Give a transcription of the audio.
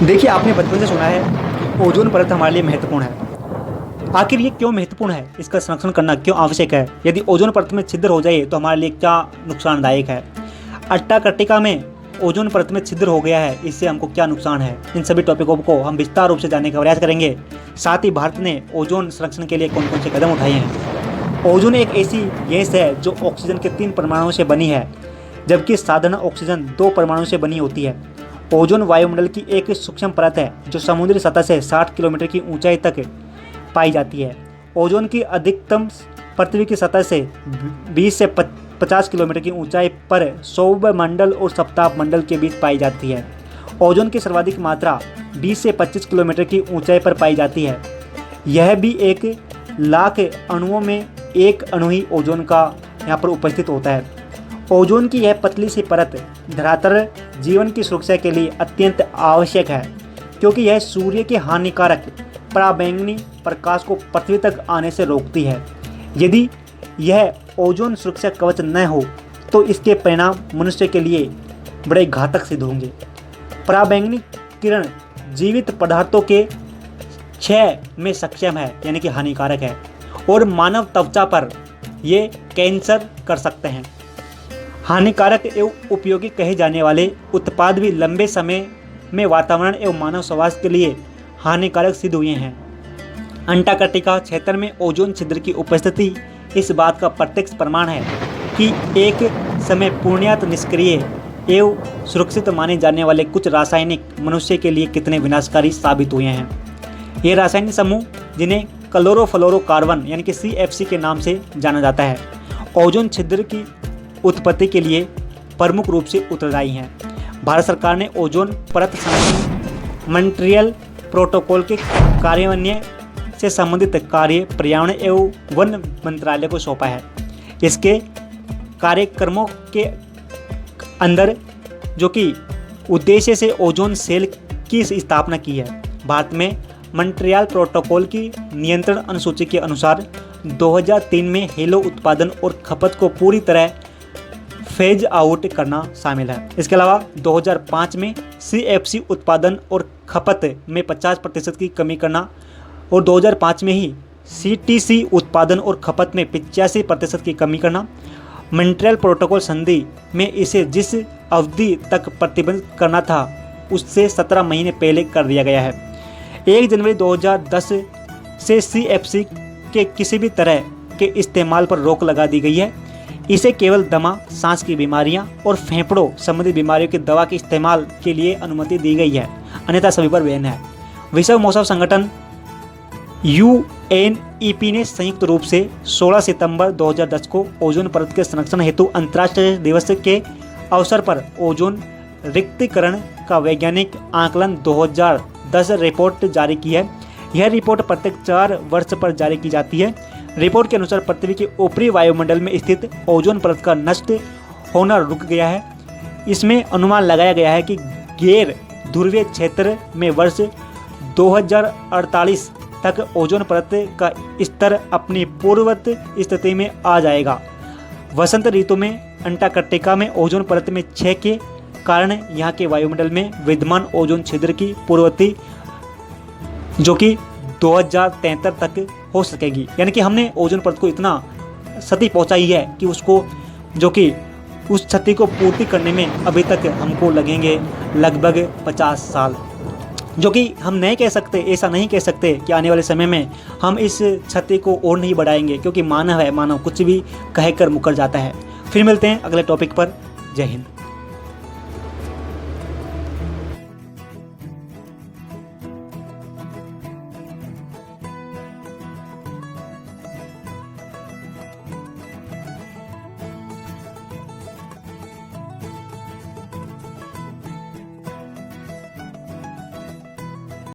देखिए, आपने बचपन से सुना है कि ओजोन परत हमारे लिए महत्वपूर्ण है। आखिर ये क्यों महत्वपूर्ण है? इसका संरक्षण करना क्यों आवश्यक है? यदि ओजोन परत में छिद्र हो जाए तो हमारे लिए क्या नुकसानदायक है? अंटार्कटिका में ओजोन परत में छिद्र हो गया है, इससे हमको क्या नुकसान है? इन सभी टॉपिकों को हम विस्तार रूप से जानने का प्रयास करेंगे। साथ ही भारत ने ओजोन संरक्षण के लिए कौन कौन से कदम उठाए हैं। ओजोन एक ऐसी गैस है जो ऑक्सीजन के 3 परमाणुओं से बनी है, जबकि साधारण ऑक्सीजन 2 परमाणुओं से बनी होती है। ओजोन वायुमंडल की एक सूक्ष्म परत है जो समुद्री सतह से 60 किलोमीटर की ऊंचाई तक पाई जाती है। ओजोन की अधिकतम पृथ्वी की सतह से 20 से 50 किलोमीटर की ऊंचाई पर सौरमंडल और सप्ताह मंडल के बीच पाई जाती है। ओजोन की सर्वाधिक मात्रा 20 से 25 किलोमीटर की ऊंचाई पर पाई जाती है। यह भी 1 लाख अणुओं में एक अणु ही ओजोन का यहाँ पर उपस्थित होता है। ओजोन की यह पतली सी परत धरातल जीवन की सुरक्षा के लिए अत्यंत आवश्यक है, क्योंकि यह सूर्य के हानिकारक पराबैंगनी प्रकाश को पृथ्वी तक आने से रोकती है। यदि यह ओजोन सुरक्षा कवच न हो तो इसके परिणाम मनुष्य के लिए बड़े घातक सिद्ध होंगे। पराबैंगनी किरण जीवित पदार्थों के क्षय में सक्षम है, यानी कि हानिकारक है, और मानव त्वचा पर ये कैंसर कर सकते हैं। हानिकारक एवं उपयोगी कहे जाने वाले उत्पाद भी लंबे समय में वातावरण एवं मानव स्वास्थ्य के लिए हानिकारक सिद्ध हुए हैं। अंटार्कटिका क्षेत्र में ओजोन छिद्र की उपस्थिति इस बात का प्रत्यक्ष प्रमाण है कि एक समय पूर्णतः निष्क्रिय एवं सुरक्षित माने जाने वाले कुछ रासायनिक मनुष्य के लिए कितने विनाशकारी साबित हुए हैं। ये रासायनिक समूह, जिन्हें क्लोरोफ्लोरोकार्बन यानी कि CFC के नाम से जाना जाता है, ओजोन छिद्र की उत्पत्ति के लिए प्रमुख रूप से उत्तरदायी हैं। भारत सरकार ने ओजोन परत संरक्षण मॉन्ट्रियल प्रोटोकॉल के कार्यान्वयन से संबंधित कार्य पर्यावरण एवं वन मंत्रालय को सौंपा है। इसके कार्यक्रमों के अंदर जो कि उद्देश्य से ओजोन सेल की स्थापना की है। भारत में मॉन्ट्रियल प्रोटोकॉल की नियंत्रण अनुसूची के अनुसार 2003 में हेलो उत्पादन और खपत को पूरी तरह फेज आउट करना शामिल है। इसके अलावा 2005 में CFC उत्पादन और खपत में 50% की कमी करना और 2005 में ही CTC उत्पादन और खपत में 85% की कमी करना। मॉन्ट्रियल प्रोटोकॉल संधि में इसे जिस अवधि तक प्रतिबंध करना था उससे 17 महीने पहले कर दिया गया है। 1 जनवरी 2010 से CFC के किसी भी तरह के इस्तेमाल पर रोक लगा दी गई है। इसे केवल दमा, सांस की बीमारियां और फेफड़ों संबंधी बीमारियों की दवा के इस्तेमाल के लिए अनुमति दी गई है, अन्यथा सभी पर बैन है। विश्व मौसम संगठन UNEP ने संयुक्त रूप से 16 सितंबर 2010 को ओजोन परत के संरक्षण हेतु अंतर्राष्ट्रीय दिवस के अवसर पर ओजोन रिक्तीकरण का वैज्ञानिक आकलन 2010 रिपोर्ट जारी की है। यह रिपोर्ट प्रत्येक 4 वर्ष पर जारी की जाती है। रिपोर्ट के अनुसार पृथ्वी के ऊपरी वायुमंडल में स्थित ओजोन परत का नष्ट होना रुक गया है। इसमें अनुमान लगाया गया है कि गैर ध्रुवीय क्षेत्र में वर्ष 2048 तक ओजोन परत का स्तर अपनी पूर्ववत स्थिति में आ जाएगा। वसंत ऋतु में अंटार्कटिका में ओजोन परत में क्षय के कारण यहाँ के वायुमंडल में विद्यमान ओजोन छिद्र की पूर्ववर्ती जो कि 2073 तक हो सकेगी। यानी कि हमने ओजोन परत को इतना क्षति पहुंचाई है कि उसको जो कि उस क्षति को पूर्ति करने में अभी तक हमको लगेंगे लगभग 50 साल, जो कि हम नहीं कह सकते, ऐसा नहीं कह सकते कि आने वाले समय में हम इस क्षति को और नहीं बढ़ाएंगे, क्योंकि मानव है, मानव कुछ भी कहकर मुकर जाता है। फिर मिलते हैं अगले टॉपिक पर। जय हिंद।